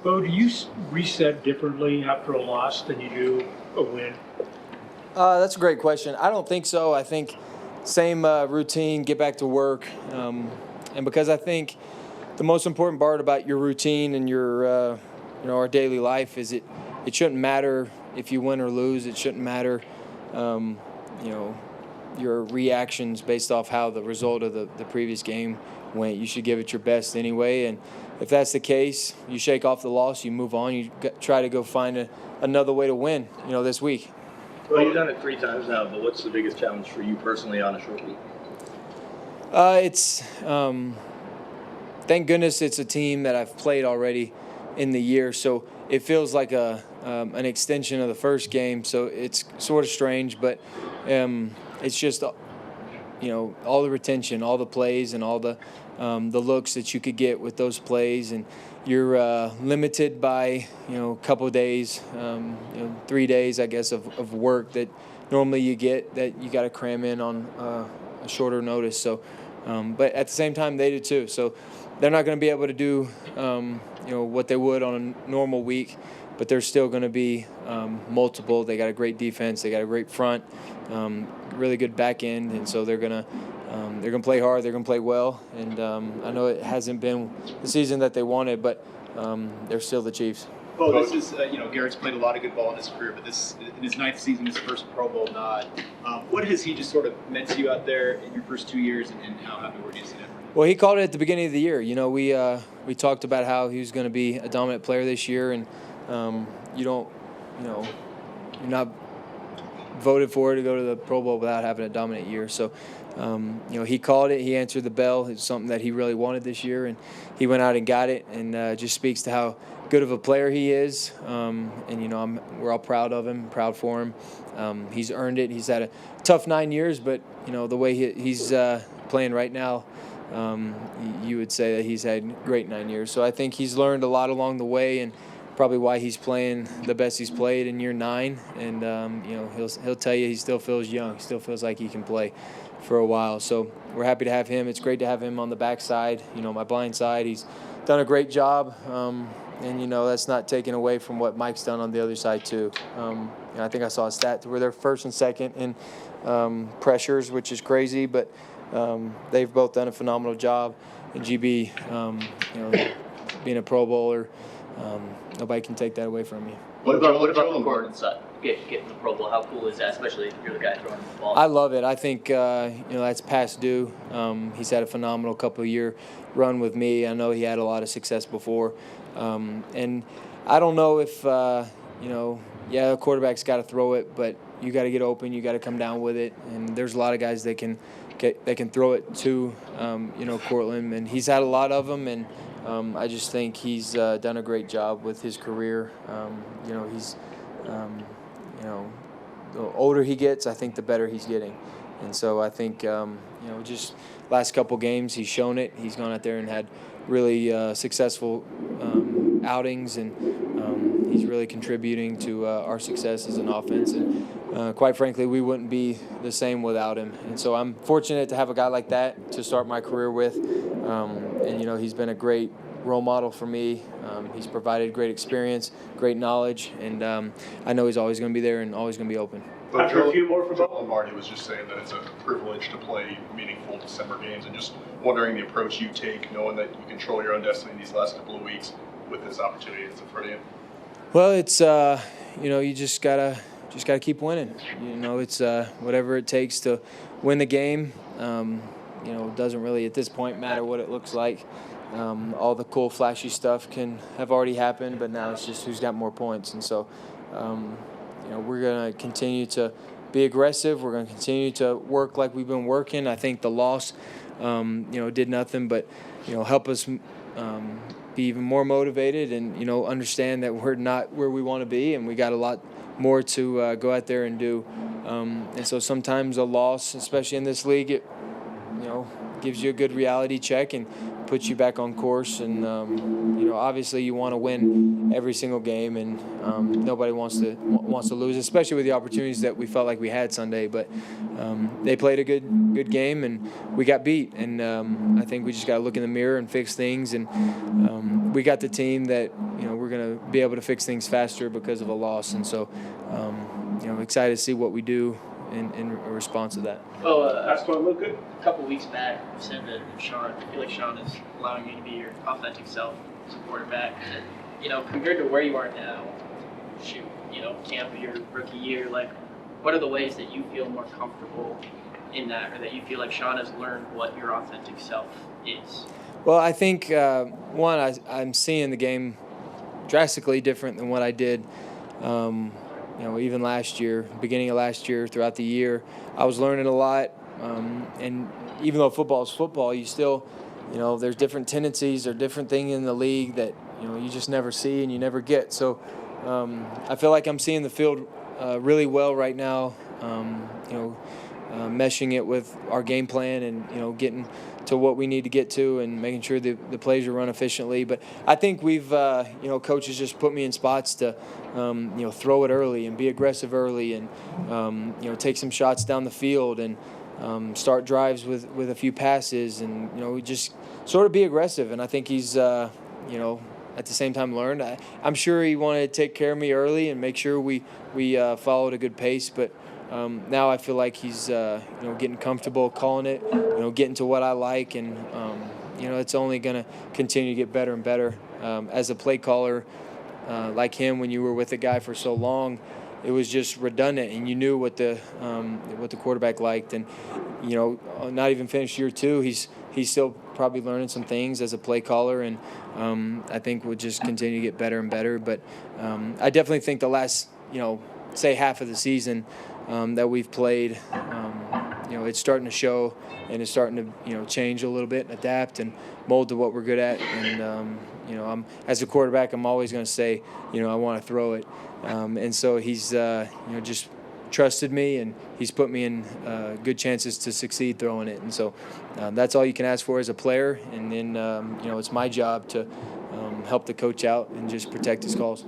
Bo, do you reset differently after a loss than you do a win? That's a great question. I don't think so. I think same routine, get back to work. And because I think the most important part about your routine and your, our daily life is it shouldn't matter if you win or lose. It shouldn't matter, your reactions based off how the result of the previous game went. You should give it your best anyway. And if that's the case, you shake off the loss, you move on, you try to go find another way to win, this week. Well, you've done it 3 times now, but what's the biggest challenge for you personally on a short week? It's thank goodness it's a team that I've played already in the year, so it feels like an extension of the first game. So it's sort of strange, but it's just all the retention, all the plays, and all the looks that you could get with those plays, and you're limited by a couple of days, 3 days, I guess, of work that normally you get that you got to cram in on a shorter notice. So, but at the same time, they do too. So they're not going to be able to do what they would on a normal week, but they're still going to be multiple. They got a great defense. They got a great front, really good back end, and so they're going to play hard. They're going to play well, and I know it hasn't been the season that they wanted, but they're still the Chiefs. Well, this is, Garett's played a lot of good ball in his career, but this in his 9th season, his first Pro Bowl nod. What has he just sort of meant to you out there in your first 2 years, and how happy were you to see that? Well, he called it at the beginning of the year. We talked about how he was going to be a dominant player this year, and you're not voted for to go to the Pro Bowl without having a dominant year. So, he called it. He answered the bell. It's something that he really wanted this year, and he went out and got it, and just speaks to how good of a player he is. We're all proud of him, proud for him. He's earned it. He's had a tough 9 years, but the way he's playing right now, you would say that he's had great 9 years. So I think he's learned a lot along the way, and probably why he's playing the best he's played in year 9. And he'll tell you he still feels young. He still feels like he can play for a while. So we're happy to have him. It's great to have him on the backside, my blind side. He's done a great job. And that's not taken away from what Mike's done on the other side too. I think I saw a stat where they're first and second in pressures, which is crazy, but they've both done a phenomenal job. And GB, being a Pro Bowler, nobody can take that away from you. What about Courtland Sutton getting the Pro Bowl? How cool is that, especially if you're the guy throwing the ball? I love it. I think that's past due. He's had a phenomenal couple of year run with me. I know he had a lot of success before, and I don't know if the quarterback's got to throw it, but you got to get open. You got to come down with it, and there's a lot of guys that can throw it to Courtland, and he's had a lot of them, and I just think he's done a great job with his career. He's the older he gets, I think the better he's getting. And so I think, just last couple games, he's shown it. He's gone out there and had really successful outings, and he's really contributing to our success as an offense. And quite frankly, we wouldn't be the same without him. And so I'm fortunate to have a guy like that to start my career with. And he's been a great role model for me. He's provided great experience, great knowledge, and I know he's always going to be there and always going to be open. After a few more for Joe Lombardi was just saying that it's a privilege to play meaningful December games, and just wondering the approach you take, knowing that you control your own destiny these last couple of weeks with this opportunity that's in front of you. Well, it's you just gotta keep winning. It's whatever it takes to win the game. It doesn't really at this point matter what it looks like. All the cool, flashy stuff can have already happened, but now it's just who's got more points. And so, we're going to continue to be aggressive. We're going to continue to work like we've been working. I think the loss, did nothing but, help us be even more motivated and, understand that we're not where we want to be, and we got a lot more to go out there and do. And so sometimes a loss, especially in this league, it, gives you a good reality check and puts you back on course. And obviously you want to win every single game, and nobody wants to lose, especially with the opportunities that we felt like we had Sunday. But they played a good game, and we got beat. And I think we just got to look in the mirror and fix things. And we got the team that we're going to be able to fix things faster because of a loss. And so, excited to see what we do in response to that. Well, that's going to look good. A couple weeks back, you said that Sean, I feel like Sean is allowing you to be your authentic self as a quarterback. And, compared to where you are now, camp your rookie year, like, what are the ways that you feel more comfortable in that, or that you feel like Sean has learned what your authentic self is? Well, I think, one, I'm seeing the game drastically different than what I did, even last year, beginning of last year, throughout the year. I was learning a lot, and even though football is football, you still, there's different tendencies or different things in the league that, you just never see and you never get. So I feel like I'm seeing the field really well right now, meshing it with our game plan and, getting to what we need to get to and making sure the plays are run efficiently. But I think we've, coaches just put me in spots to, throw it early and be aggressive early and, take some shots down the field and start drives with a few passes and, we just sort of be aggressive. And I think he's, at the same time learned. I'm sure he wanted to take care of me early and make sure we followed a good pace. But now I feel like he's, getting comfortable calling it, getting to what I like. And, it's only going to continue to get better and better. As a play caller like him, when you were with a guy for so long, it was just redundant, and you knew what the quarterback liked. And, not even finished year two, he's still probably learning some things as a play caller. And I think we'll just continue to get better and better. But I definitely think the last, say half of the season that we've played, it's starting to show and it's starting to, change a little bit and adapt and mold to what we're good at. And, as a quarterback, I'm always going to say, I want to throw it. And so he's, just trusted me, and he's put me in good chances to succeed throwing it. And so that's all you can ask for as a player. And then, it's my job to help the coach out and just protect his calls.